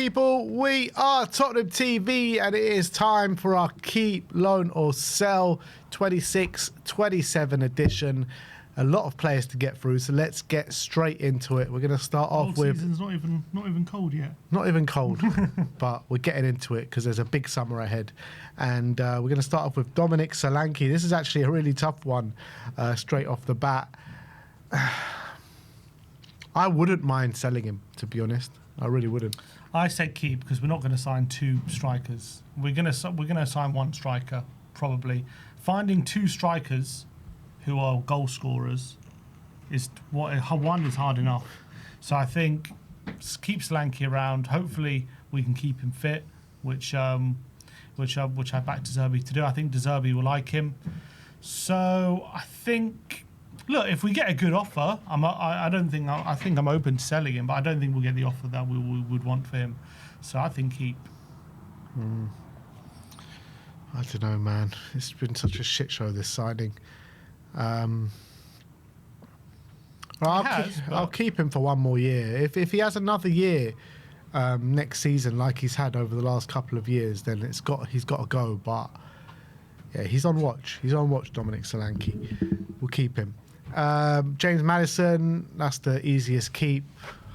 People, we are Tottenham TV, and it is time for our Keep, Loan or Sell 26-27 edition. A lot of players to get through, so let's get straight into it. We're going to start off with... Season's not even cold yet. Not even cold, but we're getting into it because there's a big summer ahead. And we're going to start off with Dominic Solanke. This is actually a really tough one straight off the bat. I wouldn't mind selling him, to be honest. I really wouldn't. I said keep because we're not going to sign two strikers. We're going to sign one striker, probably. Finding two strikers who are goal scorers is one is hard enough. So I think keep Solanke around. Hopefully we can keep him fit, which I back De Zerbi to do. I think De Zerbi will like him. So I think, look, if we get a good offer, I think I'm open to selling him, but I don't think we'll get the offer that we would want for him. So I think keep. I don't know, man. It's been such a shit show, this signing. I'll keep him for one more year. If he has another year next season like he's had over the last couple of years, then he's got to go. But yeah, he's on watch. He's on watch, Dominic Solanke. We'll keep him. James Maddison, that's the easiest keep.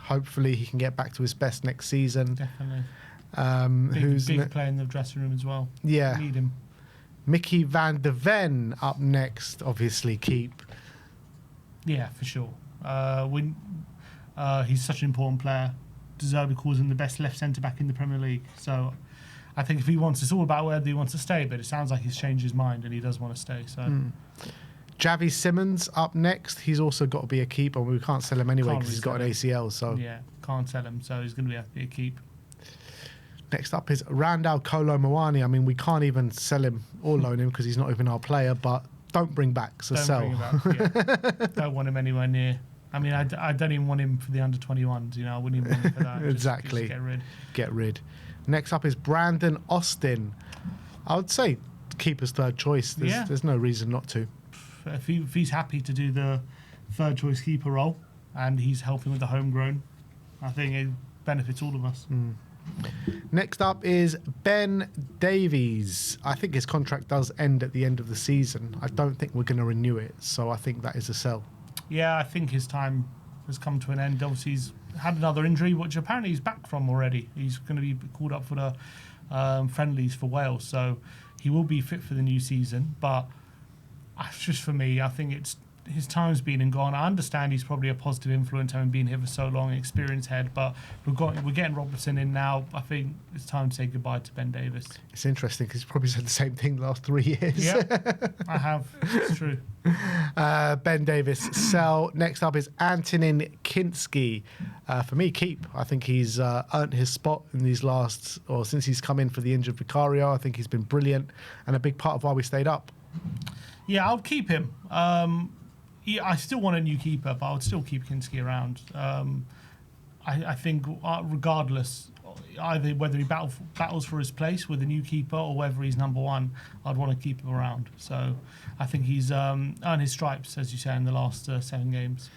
Hopefully he can get back to his best next season. Definitely. Who's big player in the dressing room as well. Yeah. Need him. Mickey van der Ven up next, obviously keep. Yeah, for sure. He's such an important player. De Zerbi calls him the best left centre-back in the Premier League. So I think if he wants, it's all about whether he wants to stay, but it sounds like he's changed his mind and he does want to stay. So. Javi Simmons up next. He's also got to be a keep, and we can't sell him anyway because he's got an ACL. So yeah, can't sell him, so he's going to have to be a keep. Next up is Randall Kolo Muani. I mean, we can't even sell him or loan him because he's not even our player, but don't bring back, so sell. Bring him back, yeah. Don't want him anywhere near. I mean, I don't even want him for the under-21s, I wouldn't even want him for that. Exactly. Just get rid. Next up is Brandon Austin. I would say keeper's third choice. There's no reason not to. If he's happy to do the third choice keeper role and he's helping with the homegrown, I think it benefits all of us. Next up is Ben Davies. I think his contract does end at the end of the season. I don't think we're going to renew it, so I think that is a sell. Yeah, I think his time has come to an end. Obviously, he's had another injury, which apparently he's back from already. He's going to be called up for the friendlies for Wales, so he will be fit for the new season. But just for me, I think his time's been and gone. I understand he's probably a positive influence having been here for so long, experienced head, but we're getting Robertson in now. I think it's time to say goodbye to Ben Davies. It's interesting because he's probably said the same thing the last 3 years. Yeah, I have. It's true. Ben Davies, sell. Next up is Antonin Kinski. For me, keep. I think he's earned his spot in these since he's come in for the injured Vicario. I think he's been brilliant and a big part of why we stayed up. Yeah, I'll keep him. I still want a new keeper, but I would still keep Kinski around. I think regardless, either whether he battles for his place with a new keeper or whether he's number one, I'd want to keep him around. So I think he's earned his stripes, as you say, in the last 7 games.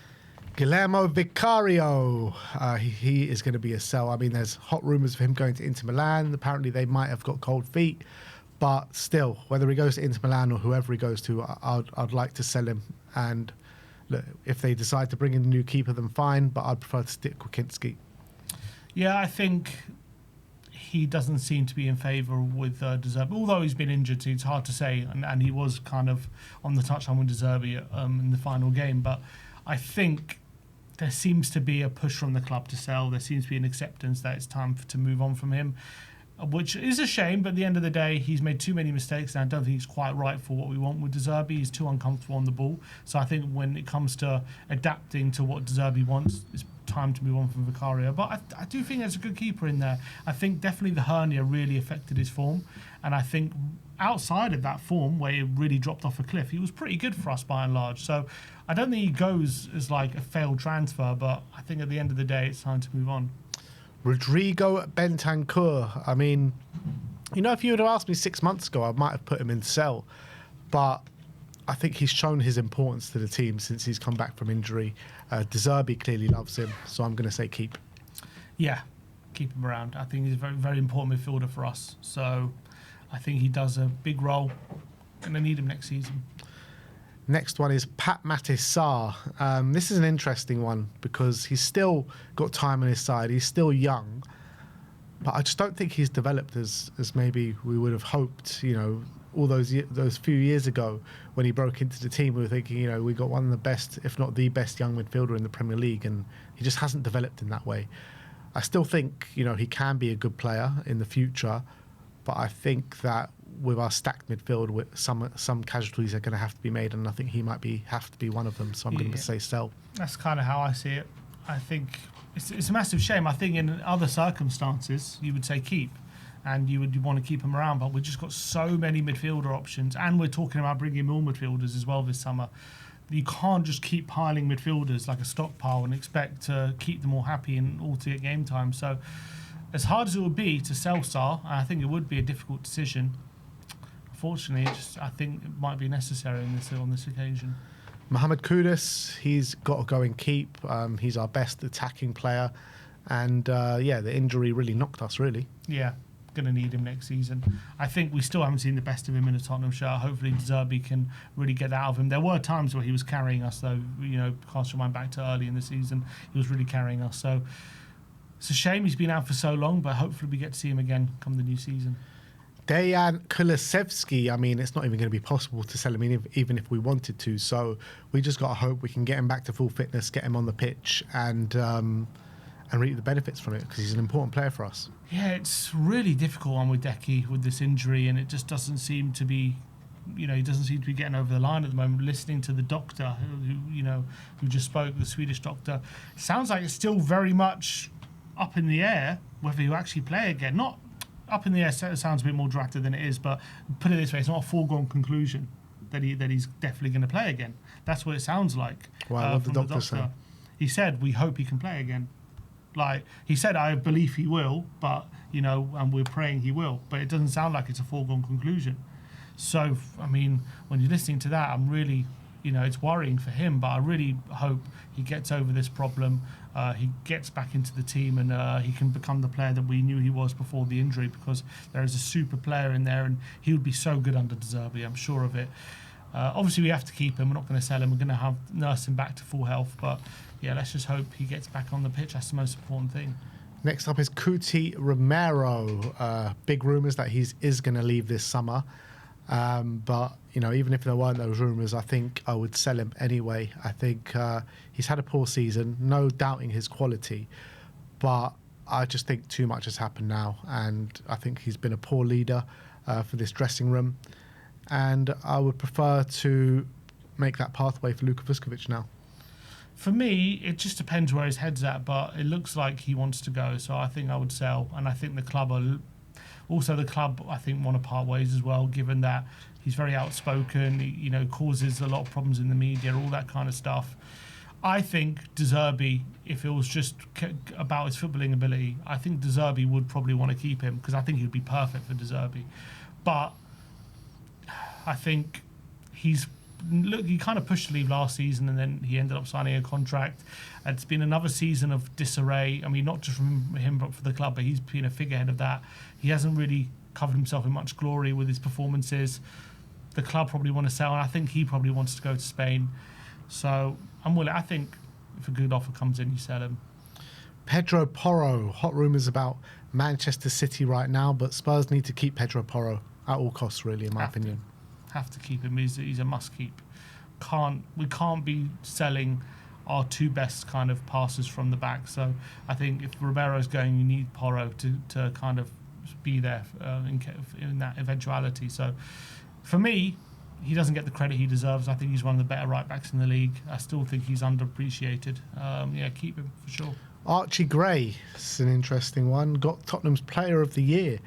Guillermo Vicario, he is going to be a sell. I mean, there's hot rumours of him going to Inter Milan. Apparently they might have got cold feet. But still, whether he goes to Inter Milan or whoever he goes to, I'd like to sell him. And look, if they decide to bring in a new keeper, then fine. But I'd prefer to stick with Kinski. Yeah, I think he doesn't seem to be in favour with De Zerbi. Although he's been injured, so it's hard to say. And he was kind of on the touchline with De Zerbi in the final game. But I think there seems to be a push from the club to sell. There seems to be an acceptance that it's time to move on from him, which is a shame, but at the end of the day, he's made too many mistakes, and I don't think he's quite right for what we want with De Zerbi. He's too uncomfortable on the ball. So I think when it comes to adapting to what De Zerbi wants, it's time to move on from Vicario. But I do think there's a good keeper in there. I think definitely the hernia really affected his form, and I think outside of that form, where he really dropped off a cliff, he was pretty good for us by and large. So I don't think he goes as like a failed transfer, but I think at the end of the day, it's time to move on. Rodrigo Bentancur. I mean, if you would have asked me 6 months ago, I might have put him in sell. But I think he's shown his importance to the team since he's come back from injury. De Zerbi clearly loves him, so I'm going to say keep. Yeah, keep him around. I think he's a very, very important midfielder for us. So I think he does a big role. Going to need him next season. Next one is Pat Matissar. This is an interesting one because he's still got time on his side. He's still young, but I just don't think he's developed as maybe we would have hoped. You know, all those few years ago when he broke into the team, we were thinking, you know, we got one of the best, if not the best, young midfielder in the Premier League, and he just hasn't developed in that way. I still think, you know, he can be a good player in the future, but I think that with our stacked midfield, with some casualties are going to have to be made, and I think he might have to be one of them. So I'm going to say sell. That's kind of how I see it. I think it's a massive shame. I think in other circumstances you would say keep, and you would want to keep him around. But we've just got so many midfielder options, and we're talking about bringing more midfielders as well this summer. You can't just keep piling midfielders like a stockpile and expect to keep them all happy and all to get game time. So as hard as it would be to sell Sarr, I think it would be a difficult decision. Unfortunately, I think it might be necessary on this occasion. Mohamed Kudus, he's got to go and keep. He's our best attacking player. And, the injury really knocked us, really. Yeah, going to need him next season. I think we still haven't seen the best of him in a Tottenham shirt. Hopefully, De Zerbi can really get that out of him. There were times where he was carrying us, though. You know, cast your mind back to early in the season. He was really carrying us. So it's a shame he's been out for so long, but hopefully we get to see him again come the new season. Dejan Kulusevski, I mean, it's not even going to be possible to sell him even if we wanted to. So we just got to hope we can get him back to full fitness, get him on the pitch, and reap the benefits from it, because he's an important player for us. Yeah, it's really difficult one with Decky with this injury, and it just doesn't seem to be, he doesn't seem to be getting over the line at the moment. Listening to the doctor, who just spoke, the Swedish doctor, it sounds like it's still very much up in the air whether he'll actually play again. Not up in the air sounds a bit more dramatic than it is, but put it this way, it's not a foregone conclusion that he's definitely going to play again. That's what it sounds like. Wow, what did the doctor say? He said, we hope he can play again. Like, he said, I believe he will, but, and we're praying he will. But it doesn't sound like it's a foregone conclusion. So, I mean, when you're listening to that, I'm really, it's worrying for him, but I really hope he gets over this problem. He gets back into the team, and he can become the player that we knew he was before the injury, because there is a super player in there, and he would be so good under De Zerbi, I'm sure of it. Obviously, we have to keep him. We're not going to sell him. We're going to nurse him back to full health. But, yeah, let's just hope he gets back on the pitch. That's the most important thing. Next up is Cuti Romero. Big rumours that he is going to leave this summer. But, even if there weren't those rumours, I think I would sell him anyway. I think he's had a poor season, no doubting his quality. But I just think too much has happened now. And I think he's been a poor leader for this dressing room. And I would prefer to make that pathway for Luka Vuskovic now. For me, it just depends where his head's at, but it looks like he wants to go. So I think I would sell. And I think the club I think, want to part ways as well, given that he's very outspoken, he, causes a lot of problems in the media, all that kind of stuff. I think De Zerbi, if it was just about his footballing ability, I think De Zerbi would probably want to keep him, because I think he would be perfect for De Zerbi. But I think he kind of pushed to leave last season, and then he ended up signing a contract. It's been another season of disarray. I mean, not just from him, but for the club, but he's been a figurehead of that. He hasn't really covered himself in much glory with his performances. The club probably want to sell, and I think he probably wants to go to Spain. So I'm willing. I think if a good offer comes in, you sell him. Pedro Porro. Hot rumours about Manchester City right now, but Spurs need to keep Pedro Porro at all costs, really, in my opinion. Have to keep him. He's a must keep. We can't be selling our two best kind of passes from the back. So I think if Romero's going, you need Porro to kind of be there in that eventuality. So for me, he doesn't get the credit he deserves. I think he's one of the better right backs in the league. I still think he's underappreciated. Keep him for sure. Archie Gray is an interesting one. Got Tottenham's Player of the Year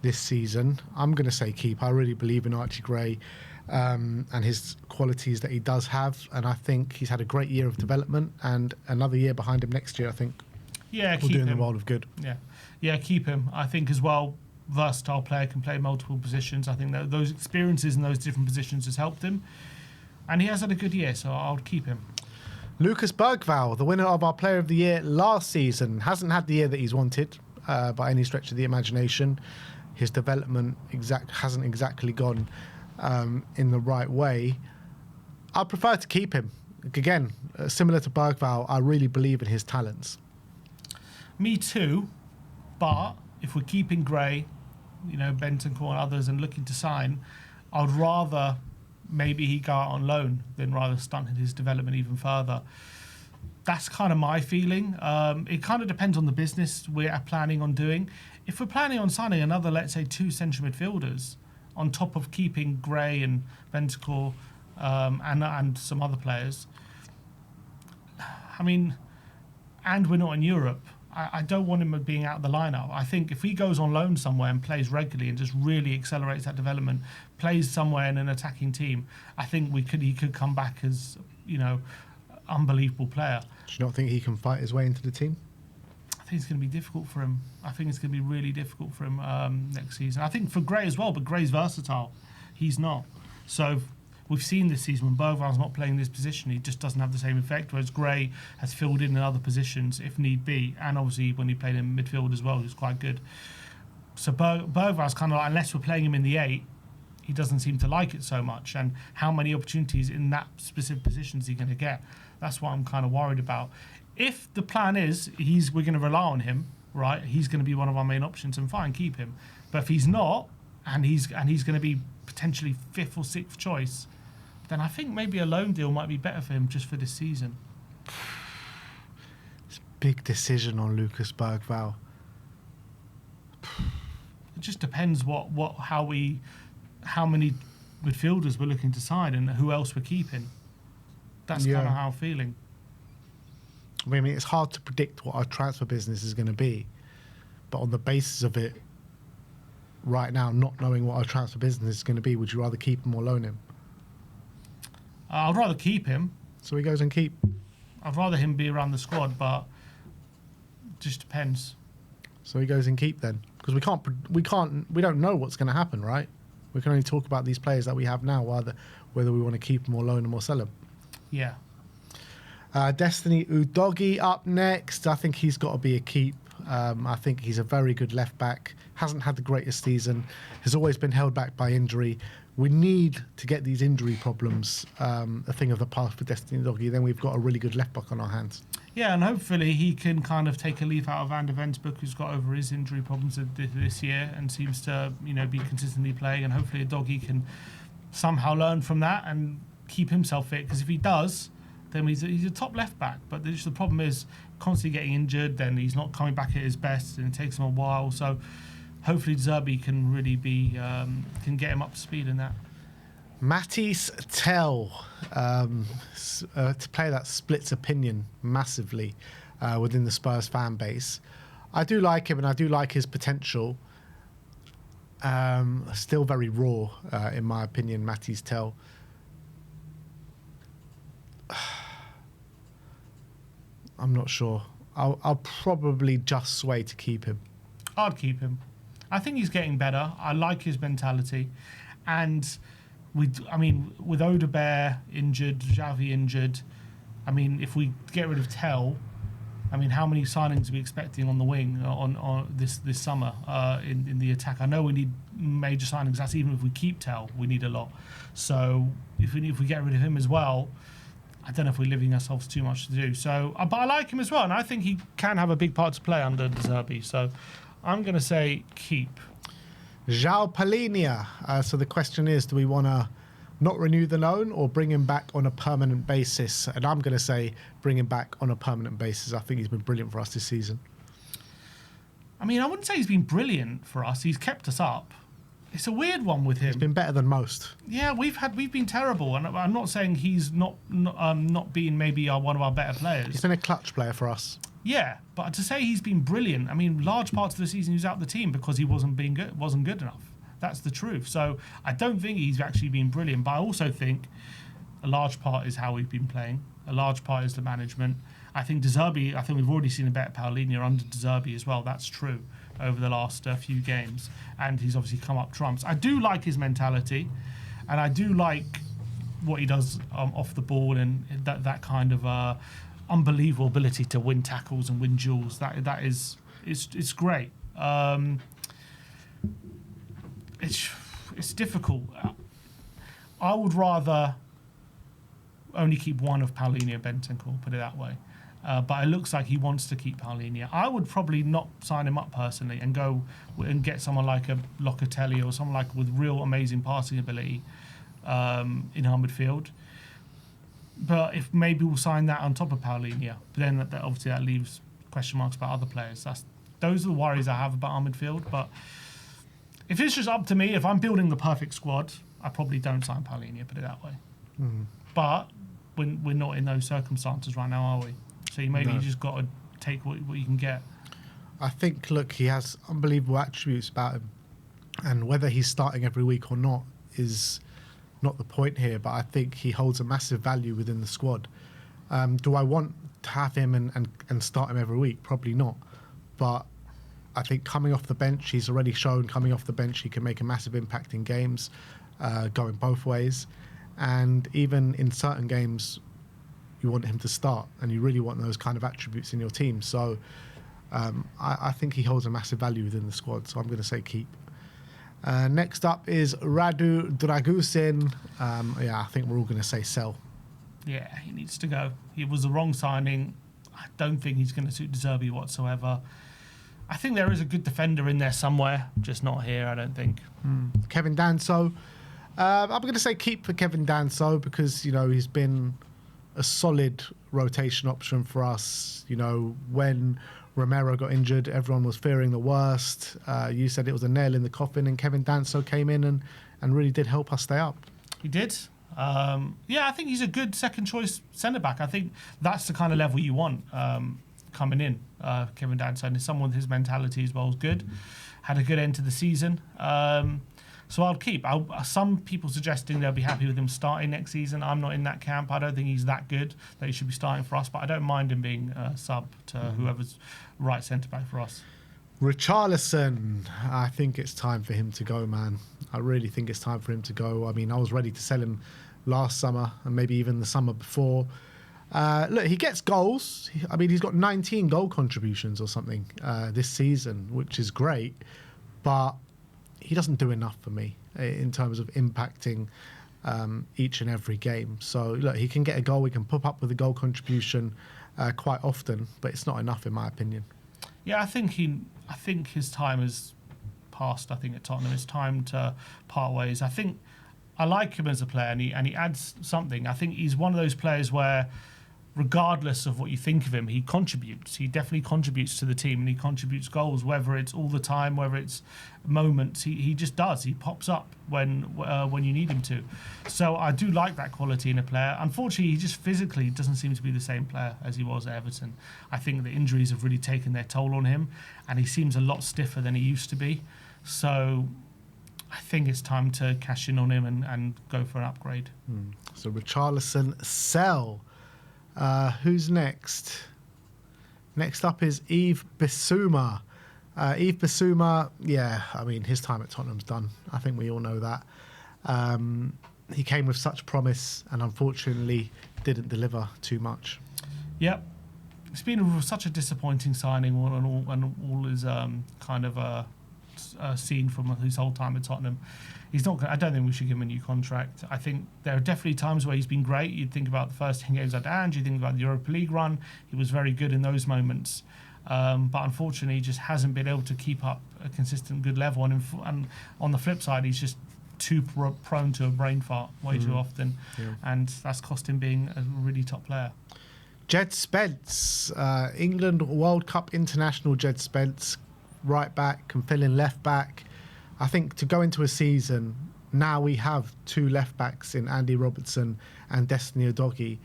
this season. I'm going to say keep. I really believe in Archie Gray and his qualities that he does have, and I think he's had a great year of development, and another year behind him next year, I think will do him the world of good. Yeah, keep him. I think as well, versatile player, can play multiple positions. I think that those experiences in those different positions has helped him, and he has had a good year, so I'll keep him. Lucas Bergvall, the winner of our Player of the Year last season, hasn't had the year that he's wanted. by any stretch of the imagination. His development hasn't exactly gone in the right way. I prefer to keep him. Again, similar to Bergvall, I really believe in his talents. Me too, but if we're keeping Gray, Bentancur and others, and looking to sign, I'd rather maybe he go out on loan than rather stunt his development even further. That's kind of my feeling. It kind of depends on the business we're planning on doing. If we're planning on signing another, let's say, 2 central midfielders on top of keeping Gray and Bentancur and some other players, I mean, and we're not in Europe, I don't want him being out of the lineup. I think if he goes on loan somewhere and plays regularly and just really accelerates that development, plays somewhere in an attacking team, I think he could come back as, unbelievable player. Do you not think he can fight his way into the team? I think it's going to be difficult for him. I think it's going to be really difficult for him next season. I think for Gray as well, but Gray's versatile. He's not. So we've seen this season when Bergvall's not playing this position, he just doesn't have the same effect, whereas Gray has filled in other positions if need be, and obviously when he played in midfield as well, he was quite good. So Bergvall's kind of like, unless we're playing him in the 8, he doesn't seem to like it so much, and how many opportunities in that specific position is he going to get? That's what I'm kind of worried about. If the plan is we're going to rely on him, right, he's going to be one of our main options, and fine, keep him. But if he's not, and he's going to be potentially 5th or 6th choice, then I think maybe a loan deal might be better for him just for this season. It's a big decision on Lucas Bergvall. It just depends how many midfielders we're looking to sign and who else we're keeping. That's kind of how I'm feeling. I mean, it's hard to predict what our transfer business is going to be, but on the basis of it, right now, not knowing what our transfer business is going to be, would you rather keep him or loan him? I'd rather keep him. So he goes and keep. I'd rather him be around the squad, but it just depends. So he goes and keep then, because we don't know what's going to happen, right? We can only talk about these players that we have now, whether we want to keep them or loan them or sell them. Yeah. Destiny Udogie up next. I think he's got to be a keep. I think he's a very good left back. Hasn't had the greatest season. Has always been held back by injury. We need to get these injury problems a thing of the past for Destiny Udogie. Then we've got a really good left back on our hands. Yeah, and hopefully he can kind of take a leaf out of Van der Ven's book, who's got over his injury problems this year and seems to be consistently playing. And hopefully Udogie can somehow learn from that and keep himself fit. Because if he does, then he's a top left back. But the problem is constantly getting injured. Then he's not coming back at his best, and it takes him a while. So hopefully Zerbi can really can get him up to speed in that. Matisse Tell to play that splits opinion massively within the Spurs fan base. I do like him and I do like his potential. Still very raw in my opinion, Matisse Tell. I'm not sure. I'll probably just sway to keep him. I'd keep him. I think he's getting better. I like his mentality. And with Odebear injured, Xavi injured, if we get rid of Tell, how many signings are we expecting on the wing on this summer in the attack? I know we need major signings. That's even if we keep Tell, we need a lot. So if we get rid of him as well, I don't know if we're leaving ourselves too much to do. So, but I like him as well, and I think he can have a big part to play under De Zerbi. So I'm going to say keep. João Palhinha. So the question is, do we want to not renew the loan or bring him back on a permanent basis? And I'm going to say bring him back on a permanent basis. I think he's been brilliant for us this season. I wouldn't say he's been brilliant for us. He's kept us up. It's a weird one with him. He's been better than most. Yeah, we've been terrible, and I'm not saying he's not being maybe one of our better players. He's been a clutch player for us. Yeah, but to say he's been brilliant, large parts of the season he was out of the team because he wasn't good enough. That's the truth. So I don't think he's actually been brilliant, but I also think a large part is how we've been playing. A large part is the management. I think De Zerbi, we've already seen a better Paulinho under De Zerbi as well. That's true over the last few games, and he's obviously come up trumps. I do like his mentality, and I do like what he does off the ball, and that kind of unbelievable ability to win tackles and win duels. That is It's great. It's difficult. I would rather only keep one of Paulinho Bentancur, put it that way. But it looks like he wants to keep Paulinho. I would probably not sign him up personally and go and get someone like a Locatelli or someone like with real amazing passing ability in our midfield. But if maybe we'll sign that on top of Paulinho, but then that obviously that leaves question marks about other players. Those are the worries I have about our midfield. But if it's just up to me, if I'm building the perfect squad, I probably don't sign Paulinho, put it that way. But we're not in those circumstances right now, are we? So you just got to take what you can get. I think, look, he has unbelievable attributes about him. And whether he's starting every week or not is not the point here. But I think he holds a massive value within the squad. Do I want to have him and start him every week? Probably not. But I think coming off the bench, he's already shown coming off the bench he can make a massive impact in games, going both ways. And even in certain games, you want him to start, and you really want those kind of attributes in your team. So I think he holds a massive value within the squad, so I'm going to say keep. Next up is Radu Dragusin. I think we're all going to say sell. Yeah, he needs to go. He was the wrong signing. I don't think he's going to suit De Zerbi whatsoever. I think there is a good defender in there somewhere, just not here, I don't think. Kevin Danso. I'm going to say keep for Kevin Danso because, he's been a solid rotation option for us. When Romero got injured, everyone was fearing the worst. You said it was a nail in the coffin, and Kevin Danso came in and really did help us stay up. He did. I think he's a good second choice centre-back. I think that's the kind of level you want coming in. Kevin Danso, and someone with his mentality as well is good. Had a good end to the season. So I'll keep. Some people suggesting they'll be happy with him starting next season. I'm not in that camp. I don't think he's that good that he should be starting for us, but I don't mind him being sub to whoever's right centre-back for us. Richarlison, I think it's time for him to go, man. I really think it's time for him to go. I mean, I was ready to sell him last summer and maybe even the summer before. Look, he gets goals. He's got 19 goal contributions or something this season, which is great, but he doesn't do enough for me in terms of impacting each and every game. So, look, he can get a goal. He can pop up with a goal contribution quite often, but it's not enough in my opinion. Yeah, I think his time has passed. I think at Tottenham, it's time to part ways. I like him as a player, and he adds something. I think he's one of those players where, regardless of what you think of him, he contributes. He definitely contributes to the team, and he contributes goals, whether it's all the time, whether it's moments. He just does. He pops up when you need him to. So I do like that quality in a player. Unfortunately, he just physically doesn't seem to be the same player as he was at Everton. I think the injuries have really taken their toll on him, and he seems a lot stiffer than he used to be. So I think it's time to cash in on him and go for an upgrade. So Richarlison, sell. Who's next? Next up is Yves Bissouma. Yves Bissouma, his time at Tottenham's done. I think we all know that. He came with such promise and unfortunately didn't deliver too much. Yep. It's been such a disappointing signing and all his seen from his whole time at Tottenham. I don't think we should give him a new contract. I think there are definitely times where he's been great. You'd think about the first 10 games at Ange, you think about the Europa League run. He was very good in those moments. But unfortunately, he just hasn't been able to keep up a consistent good level. And on the flip side, he's just too prone to a brain fart way too often. Yeah. And that's cost him being a really top player. Jed Spence, England World Cup international Jed Spence, right back, can fill in left back. I think to go into a season, now we have two left backs in Andy Robertson and Destiny Udogie.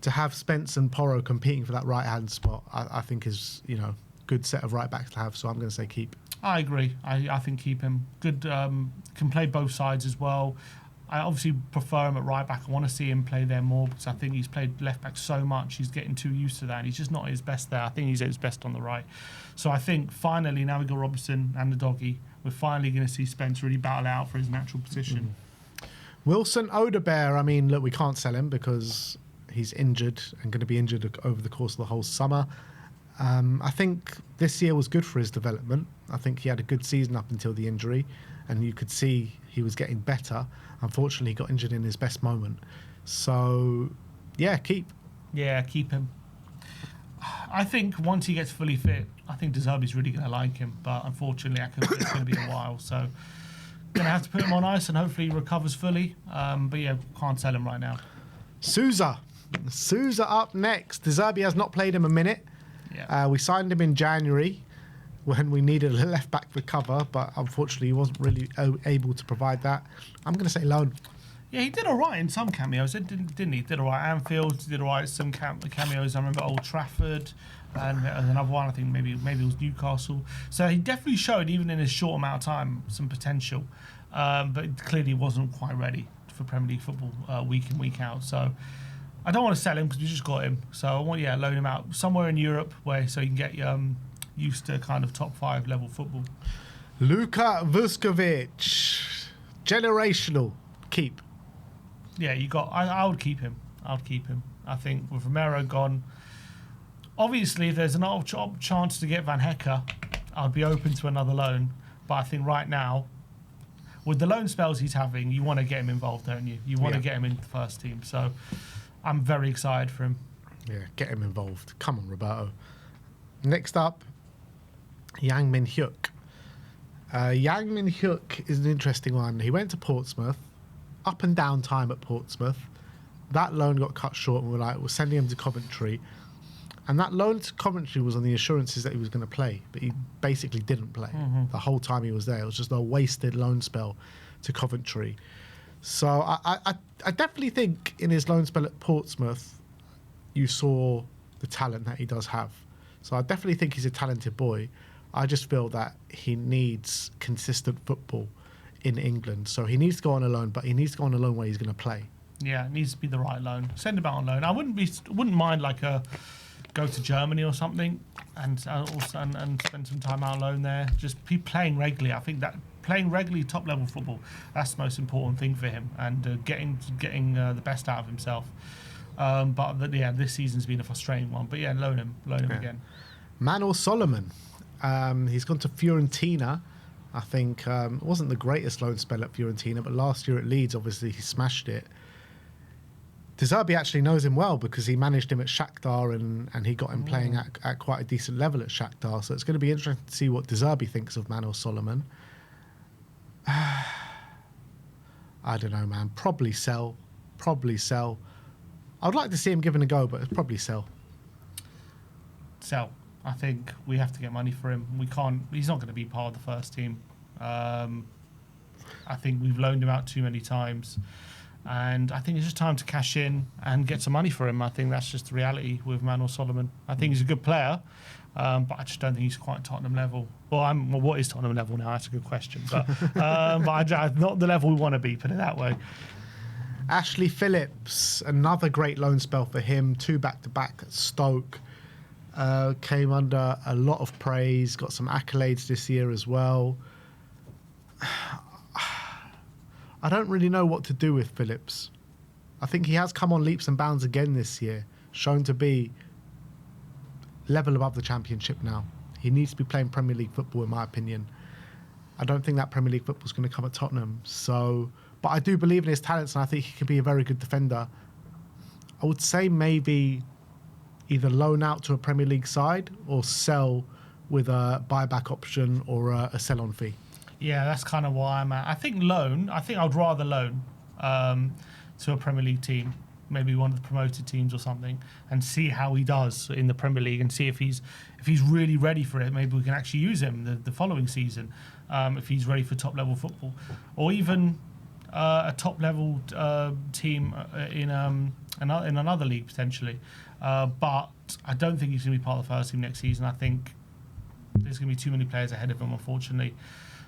To have Spence and Porro competing for that right-hand spot, I think is, good set of right backs to have. So I'm going to say keep. I agree. I think keep him. Good, can play both sides as well. I obviously prefer him at right back. I want to see him play there more because I think he's played left back so much. He's getting too used to that. And he's just not at his best there. I think he's at his best on the right. So I think finally, now we've got Robertson and Udogie, we're finally going to see Spence really battle out for his natural position. Wilson Odebear, look, we can't sell him because he's injured and going to be injured over the course of the whole summer. I think this year was good for his development. I think he had a good season up until the injury, and you could see he was getting better. Unfortunately, he got injured in his best moment. So, yeah, keep. Yeah, keep him. I think once he gets fully fit, I think De Zerbi's really going to like him. But unfortunately, it's going to be a while. So, going to have to put him on ice and hopefully he recovers fully. But yeah, can't sell him right now. Souza up next. De Zerbi has not played him a minute. Yeah. We signed him in January when we needed a left back for cover, but unfortunately he wasn't really able to provide that. I'm going to say loan. Yeah, he did all right in some cameos, didn't he? Did all right at Anfield, did all right at some cameos. I remember Old Trafford, and another one, I think maybe it was Newcastle. So he definitely showed, even in his short amount of time, some potential. But clearly wasn't quite ready for Premier League football week in, week out. So I don't want to sell him because we just got him. So I want, loan him out somewhere in Europe so you can get used to kind of top 5 level football. Luka Vuskovic, generational, keep. Yeah, I would keep him. I think with Romero gone, obviously if there's an chance to get Van Hecker, I'd be open to another loan. But I think right now, with the loan spells he's having, you want to get him involved, don't you? You want to get him in the first team. So I'm very excited for him. Yeah, get him involved. Come on, Roberto. Next up, Yang Min Hyuk. Yang Min Hyuk is an interesting one. He went to Portsmouth. Up and down time at Portsmouth. That loan got cut short and we're sending him to Coventry. And that loan to Coventry was on the assurances that he was going to play, but he basically didn't play the whole time he was there. It was just a wasted loan spell to Coventry. So I definitely think in his loan spell at Portsmouth, you saw the talent that he does have. So I definitely think he's a talented boy. I just feel that he needs consistent football in England. So he needs to go on a loan, but he needs to go on a loan where he's going to play. Yeah, it needs to be the right loan. Send him out on loan. I wouldn't mind go to Germany or something and spend some time out on loan there. Just be playing regularly. I think that playing regularly top level football, that's the most important thing for him, and getting the best out of himself. This season's been a frustrating one. But yeah, loan him again. Manuel Solomon, he's gone to Fiorentina. I think it wasn't the greatest loan spell at Fiorentina, but last year at Leeds, obviously, he smashed it. De Zerbi actually knows him well because he managed him at Shakhtar and he got him playing at quite a decent level at Shakhtar. So it's going to be interesting to see what De Zerbi thinks of Manuel Solomon. I don't know, man. Probably sell. I'd like to see him given a go, but it's probably sell. Sell. I think we have to get money for him. We can't. He's not going to be part of the first team. I think we've loaned him out too many times, and I think it's just time to cash in and get some money for him. I think that's just the reality with Manuel Solomon. I think he's a good player, but I just don't think he's quite Tottenham level. Well, what is Tottenham level now? That's a good question, but not the level we want to be. Put it that way. Ashley Phillips, another great loan spell for him. 2 back-to-back at Stoke. Came under a lot of praise, got some accolades this year as well. I don't really know what to do with Phillips. I think he has come on leaps and bounds again this year, shown to be level above the Championship now. He needs to be playing Premier League football, in my opinion. I don't think that Premier League football is going to come at Tottenham. But I do believe in his talents, and I think he can be a very good defender. I would say maybe either loan out to a Premier League side or sell with a buyback option or a sell-on fee. Yeah, that's kind of why I'm at. I think I'd rather loan to a Premier League team, maybe one of the promoted teams or something, and see how he does in the Premier League and see if he's really ready for it. Maybe we can actually use him the following season if he's ready for top-level football. Or even a top-level team in another league, potentially. But I don't think he's going to be part of the first team next season. I think there's going to be too many players ahead of him, unfortunately.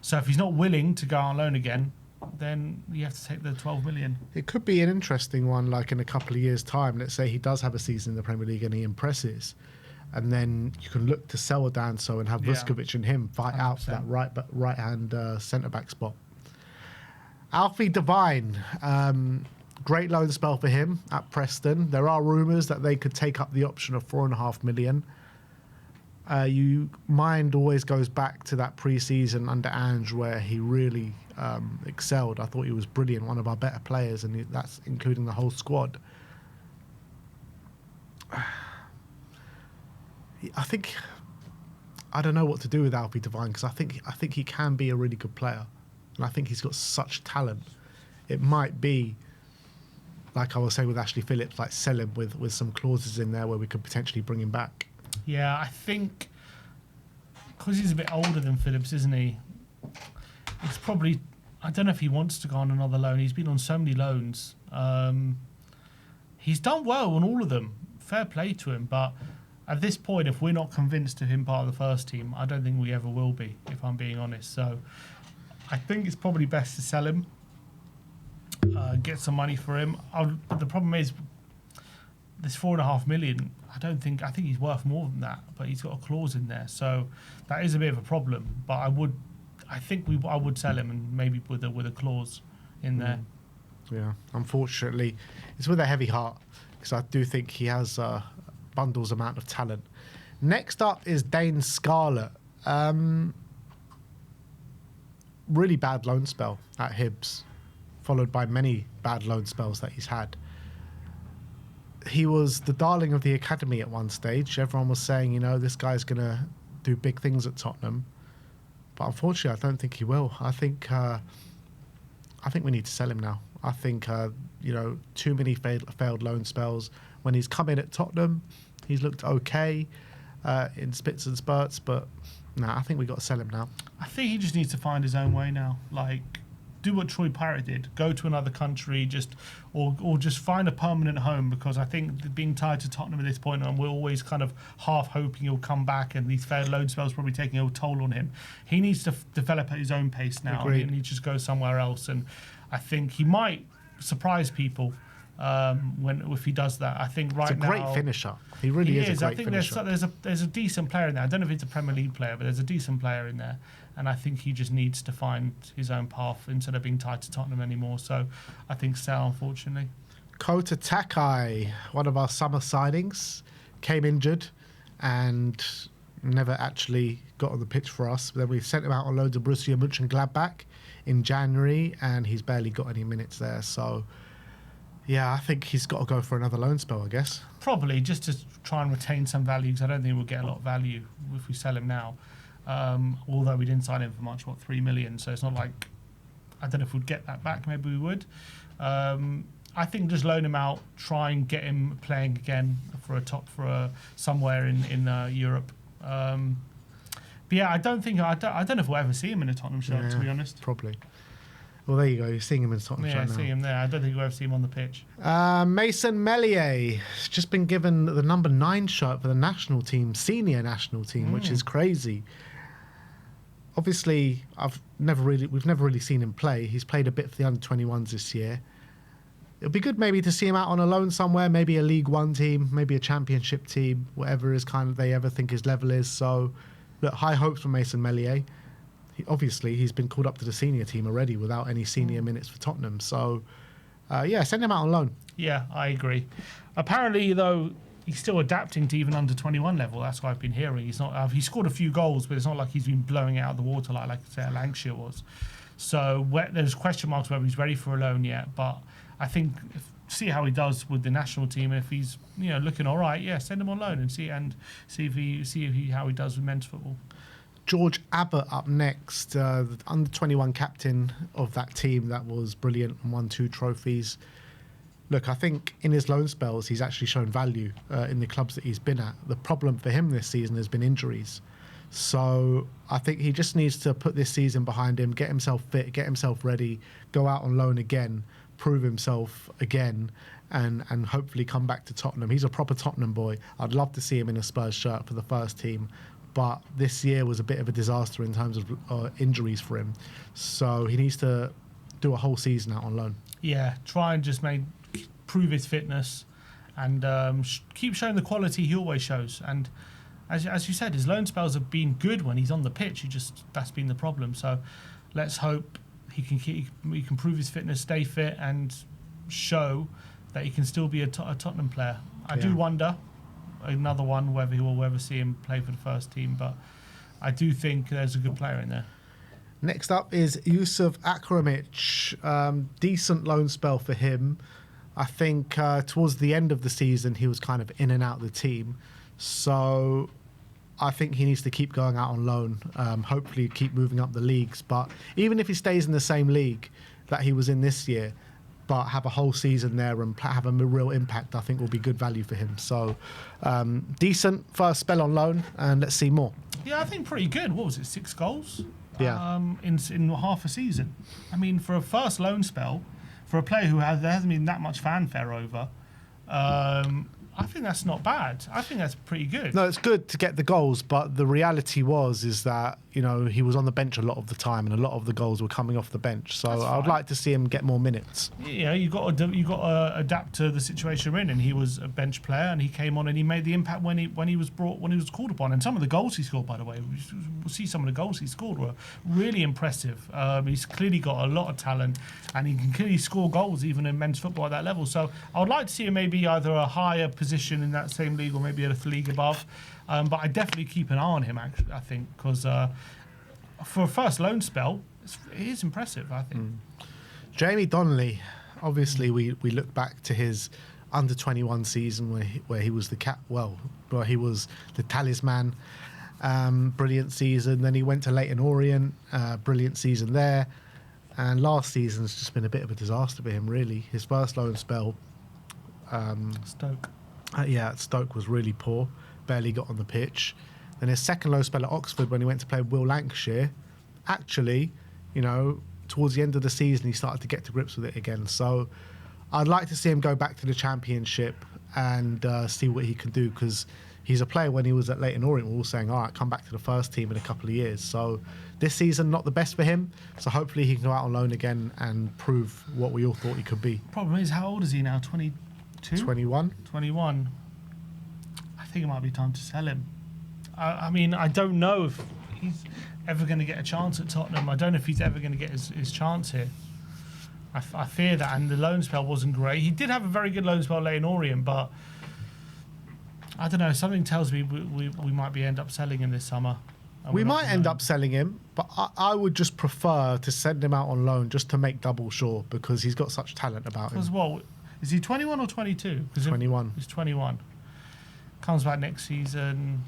So if he's not willing to go on loan again, then you have to take the 12 million. It could be an interesting one, like in a couple of years' time. Let's say he does have a season in the Premier League and he impresses. And then you can look to sell Danso and have Vuskovic and him fight 100%. Out for that right-hand centre-back spot. Alfie Devine, great loan spell for him at Preston. There are rumours that they could take up the option of 4.5 million. Mind always goes back to that pre-season under Ange where he really excelled. I thought he was brilliant, one of our better players, and that's including the whole squad. I don't know what to do with Alfie Devine, because I think he can be a really good player, and I think he's got such talent. It might be, like I was saying with Ashley Phillips, like sell him with some clauses in there where we could potentially bring him back. Yeah, I think because he's a bit older than Phillips, isn't he? It's probably, I don't know if he wants to go on another loan. He's been on so many loans. He's done well on all of them. Fair play to him, but at this point, if we're not convinced of him part of the first team, I don't think we ever will be, if I'm being honest. So I think it's probably best to sell him, get some money for him. But the problem is, this 4.5 million. I think he's worth more than that, but he's got a clause in there, so that is a bit of a problem. But I would sell him, and maybe with a clause in there. Yeah, unfortunately, it's with a heavy heart, because I do think he has bundles amount of talent. Next up is Dane Scarlett. Really bad loan spell at Hibs, followed by many bad loan spells that he's had. He was the darling of the academy at one stage. Everyone was saying, this guy's going to do big things at Tottenham. But unfortunately, I don't think he will. I think we need to sell him now. I think, too many failed loan spells. When he's come in at Tottenham, he's looked okay in spits and spurts. But, I think we got to sell him now. I think he just needs to find his own way now. Like, do what Troy Parrott did. Go to another country, or just find a permanent home, because I think being tied to Tottenham at this point, and we're always kind of half hoping he'll come back, and these failed loan spells probably taking a toll on him. He needs to develop at his own pace now. Agreed. And he just go somewhere else, and I think he might surprise people if he does that. I think right now... He's a great finisher. He really is a great finisher. I think there's a decent player in there. I don't know if he's a Premier League player, but there's a decent player in there. And I think he just needs to find his own path instead of being tied to Tottenham anymore. So I think sell, unfortunately. Kota Takai, one of our summer signings, came injured and never actually got on the pitch for us. Then we sent him out on loan to Borussia Mönchengladbach in January, and he's barely got any minutes there. So, yeah, I think he's got to go for another loan spell, I guess. Probably, just to try and retain some value, because I don't think we'll get a lot of value if we sell him now. Although we didn't sign him for much, 3 million? So it's not like, I don't know if we'd get that back. Maybe we would. I think just loan him out, try and get him playing again for somewhere in Europe. But yeah, I don't know if we'll ever see him in a Tottenham shirt, to be honest. Probably. Well, there you go. You're seeing him in Tottenham shirt now. Yeah, see him there. I don't think we'll ever see him on the pitch. Mason Meslier has just been given the number 9 shirt for the national team, senior national team, which is crazy. Obviously, we've never really seen him play. He's played a bit for the under-21s this year. It'll be good maybe to see him out on a loan somewhere, maybe a League One team, maybe a Championship team, whatever they ever think his level is. So, look, high hopes for Mason Meslier. He's been called up to the senior team already without any senior minutes for Tottenham. So, send him out on loan. Yeah, I agree. Apparently, though, he's still adapting to even under 21 level. That's what I've been hearing. He scored a few goals, but it's not like he's been blowing it out of the water like say Lancashire was. So there's question marks whether he's ready for a loan yet. But I think see how he does with the national team. If he's looking all right, send him on loan and see how he does with men's football. George Abbott up next, the under 21 captain of that team that was brilliant and won 2 trophies. Look, I think in his loan spells, he's actually shown value in the clubs that he's been at. The problem for him this season has been injuries. So I think he just needs to put this season behind him, get himself fit, get himself ready, go out on loan again, prove himself again, and hopefully come back to Tottenham. He's a proper Tottenham boy. I'd love to see him in a Spurs shirt for the first team. But this year was a bit of a disaster in terms of injuries for him. So he needs to do a whole season out on loan. Yeah, try and just prove his fitness and keep showing the quality he always shows. And as you said, his loan spells have been good when he's on the pitch. That's been the problem. So let's hope he can prove his fitness, stay fit, and show that he can still be a Tottenham player. I do wonder another one, whether he will ever see him play for the first team. But I do think there's a good player in there. Next up is Yusuf Akramich. Decent loan spell for him. I think towards the end of the season, he was kind of in and out of the team. So I think he needs to keep going out on loan, hopefully keep moving up the leagues. But even if he stays in the same league that he was in this year, but have a whole season there and have a real impact, I think will be good value for him. So decent first spell on loan, and let's see more. Yeah, I think pretty good. What was it, 6 goals? Yeah. In half a season. I mean, for a first loan spell, for a player who there hasn't been that much fanfare over, I think that's not bad. I think that's pretty good. No, it's good to get the goals, but the reality is that, you know, he was on the bench a lot of the time, and a lot of the goals were coming off the bench. So I would like to see him get more minutes. Yeah, you got to adapt to the situation we're in, and he was a bench player, and he came on and he made the impact when he was called upon. And some of the goals he scored, by the way, we'll see some of the goals he scored were really impressive. He's clearly got a lot of talent, and he can clearly score goals even in men's football at that level. So I would like to see him maybe either a higher position in that same league or maybe a league above. But I definitely keep an eye on him, actually, I think, because for a first loan spell, it is impressive, I think. Jamie Donnelly, obviously, we look back to his under-21 season where he was where he was the talisman. Brilliant season. Then he went to Leyton Orient, brilliant season there. And last season's just been a bit of a disaster for him, really. His first loan spell, Stoke. At Stoke was really poor. Barely got on the pitch. Then his second low spell at Oxford when he went to play with Will Lancashire, actually, you know, towards the end of the season he started to get to grips with it again. So I'd like to see him go back to the Championship and see what he can do, because he's a player. When he was at Leyton Orient, we were all saying, all right, come back to the first team in a couple of years. So this season, not the best for him. So hopefully he can go out on loan again and prove what we all thought he could be. Problem is, how old is he now? 22? 21. 21. I think it might be time to sell him. I mean, I don't know if he's ever going to get a chance at Tottenham. I don't know if he's ever going to get his chance here. I fear that, and the loan spell wasn't great. He did have a very good loan spell at Leyton Orient, but I don't know. Something tells me we might end up selling him this summer. We might end up selling him, but I would just prefer to send him out on loan just to make double sure, because he's got such talent about him. Because what? Is he 21 or 22? 21. He's 21. Comes back next season.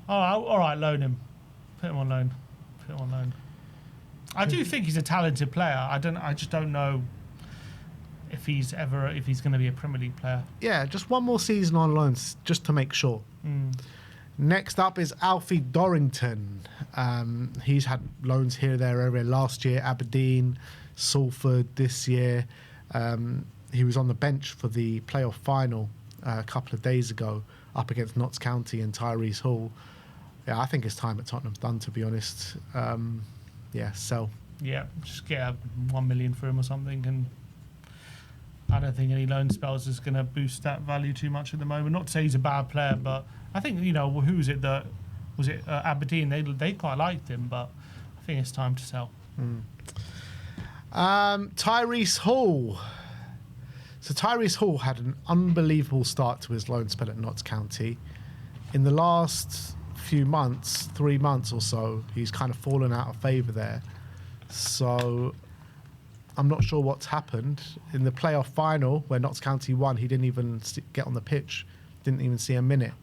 Oh, all right, loan him. Put him on loan. I do think he's a talented player. I just don't know if he's going to be a Premier League player. Yeah, just one more season on loan just to make sure. Next up is Alfie Dorrington. He's had loans here, there, everywhere. Last year, Aberdeen, Salford. This year, he was on the bench for the playoff final a couple of days ago, up against Notts County and Tyrese Hall. Yeah, I think his time at Tottenham's done, to be honest. Sell. Yeah, just get 1 million for him or something, and I don't think any loan spells is going to boost that value too much at the moment. Not to say he's a bad player, but I think, you know, who was it that was it Aberdeen? They quite liked him, but I think it's time to sell. Tyrese Hall. So Tyrese Hall had an unbelievable start to his loan spell at Notts County. In the last few months, 3 months or so, he's kind of fallen out of favour there. So I'm not sure what's happened. In the playoff final, where Notts County won, he didn't even get on the pitch, didn't even see a minute.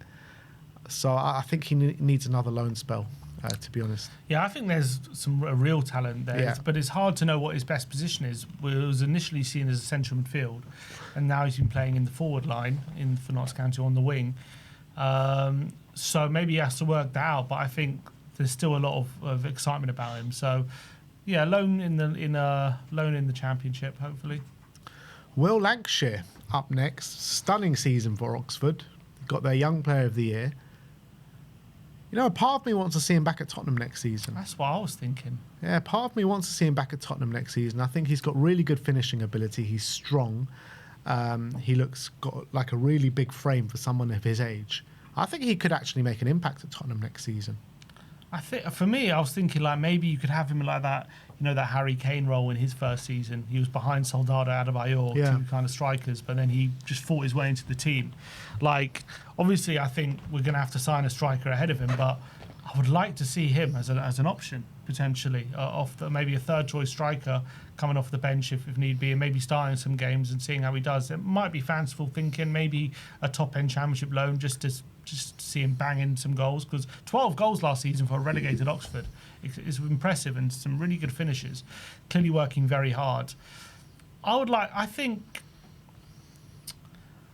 So I think he needs another loan spell, to be honest. Yeah, I think there's some real talent there, Yeah. but it's hard to know what his best position is. He was initially seen as a central midfield, and now he's been playing in the forward line for Notts County on the wing. So maybe he has to work that out, but I think there's still a lot of excitement about him. So, yeah, loan in the Championship, hopefully. Will Lancashire up next. Stunning season for Oxford. Got their Young Player of the Year. You know, part of me wants to see him back at Tottenham next season. That's what I was thinking. Yeah, part of me wants to see him back at Tottenham next season. I think he's got really good finishing ability. He's strong. He got like a really big frame for someone of his age. I think he could actually make an impact at Tottenham next season. I think for me, I was thinking like maybe you could have him like that, that Harry Kane role in his first season. He was behind Soldado, Adebayor, two kind of strikers, but then he just fought his way into the team. Like, obviously, I think we're going to have to sign a striker ahead of him, but I would like to see him as an option potentially, maybe a third choice striker coming off the bench if need be, and maybe starting some games and seeing how he does. It might be fanciful thinking, maybe a top end Championship loan just to see him bang in some goals, because 12 goals last season for a relegated Oxford is impressive, and some really good finishes. Clearly working very hard. I think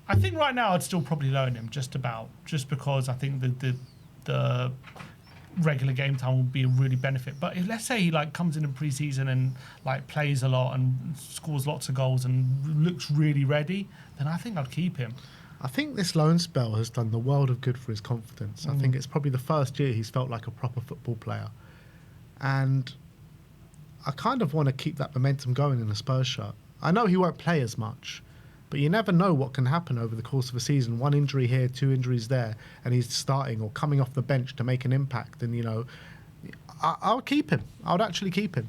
right now I'd still probably loan him just because I think the regular game time will be a really benefit. But if, let's say he comes in pre-season and plays a lot and scores lots of goals and looks really ready, then I think I'd keep him. I think this loan spell has done the world of good for his confidence. I think it's probably the first year he's felt like a proper football player. And I kind of want to keep that momentum going in the Spurs shirt. I know he won't play as much, but you never know what can happen over the course of a season. One injury here, two injuries there, and he's starting or coming off the bench to make an impact. And, I'll keep him. I would actually keep him.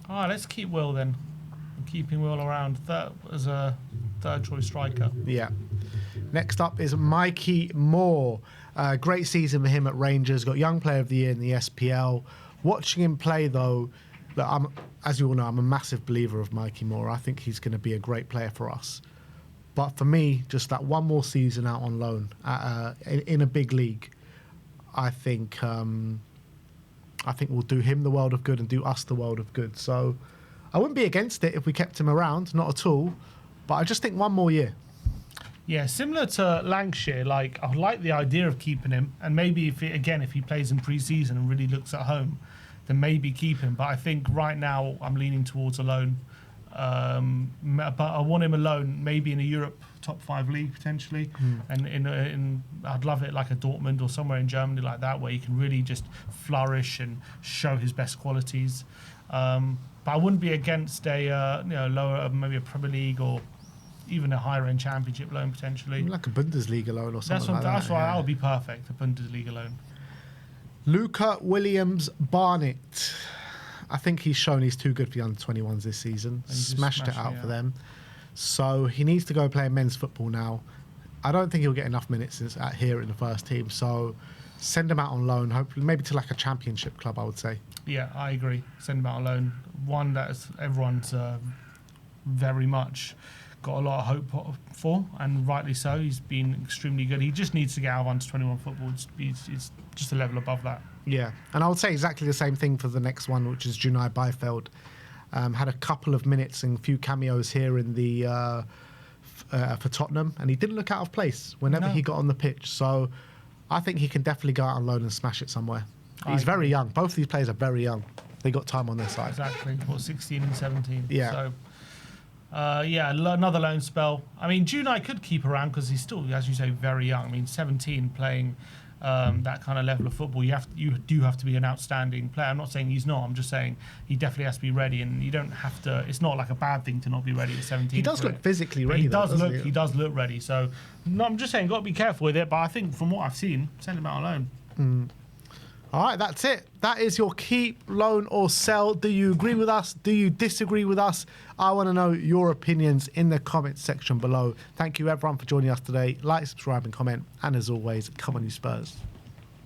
All right, let's keep Will then. I'm keeping Will around as a third choice striker. Yeah. Next up is Mikey Moore. Great season for him at Rangers. Got Young Player of the Year in the SPL. Watching him play, though, as you all know, I'm a massive believer of Mikey Moore. I think he's going to be a great player for us. But for me, just that one more season out on loan in a big league, I think will do him the world of good and do us the world of good. So I wouldn't be against it if we kept him around, not at all. But I just think one more year. Yeah, similar to Lancashire, I like the idea of keeping him, and maybe if he plays in pre-season and really looks at home, then maybe keep him. But I think right now I'm leaning towards a loan. But I want him alone, maybe in a Europe top 5 league potentially, and I'd love it like a Dortmund or somewhere in Germany like that, where he can really just flourish and show his best qualities. But I wouldn't be against a lower, maybe a Premier League or even a higher end Championship loan potentially. Like a Bundesliga loan or something like that. That's why that would be perfect, a Bundesliga loan. Luca Williams-Barnett. I think he's shown he's too good for the under-21s this season. Smashed it out for them. So he needs to go play men's football now. I don't think he'll get enough minutes here in the first team. So send him out on loan, hopefully maybe to a Championship club, I would say. Yeah, I agree. Send him out on loan. One that everyone's very much got a lot of hope for, and rightly so. He's been extremely good. He just needs to get out of under-21 football. It's just a level above that. Yeah, and I would say exactly the same thing for the next one, which is Junai Beifeld. Had a couple of minutes and a few cameos here in the for Tottenham, and he didn't look out of place whenever he got on the pitch. So I think he can definitely go out on loan and smash it somewhere. He's very young. Both of these players are very young. They got time on their side. Exactly. 16 and 17. Yeah. So, another loan spell. I mean, Junai could keep around because he's still, as you say, very young. I mean, 17 playing that kind of level of football, you do have to be an outstanding player. I'm not saying he's not. I'm just saying he definitely has to be ready, and you don't have to. It's not like a bad thing to not be ready at 17. He does look physically ready. He does look ready. So no, I'm just saying, got to be careful with it. But I think from what I've seen, send him out alone. All right, that's it. That is your keep, loan, or sell. Do you agree with us? Do you disagree with us? I want to know your opinions in the comments section below. Thank you, everyone, for joining us today. Like, subscribe, and comment. And as always, come on, you Spurs.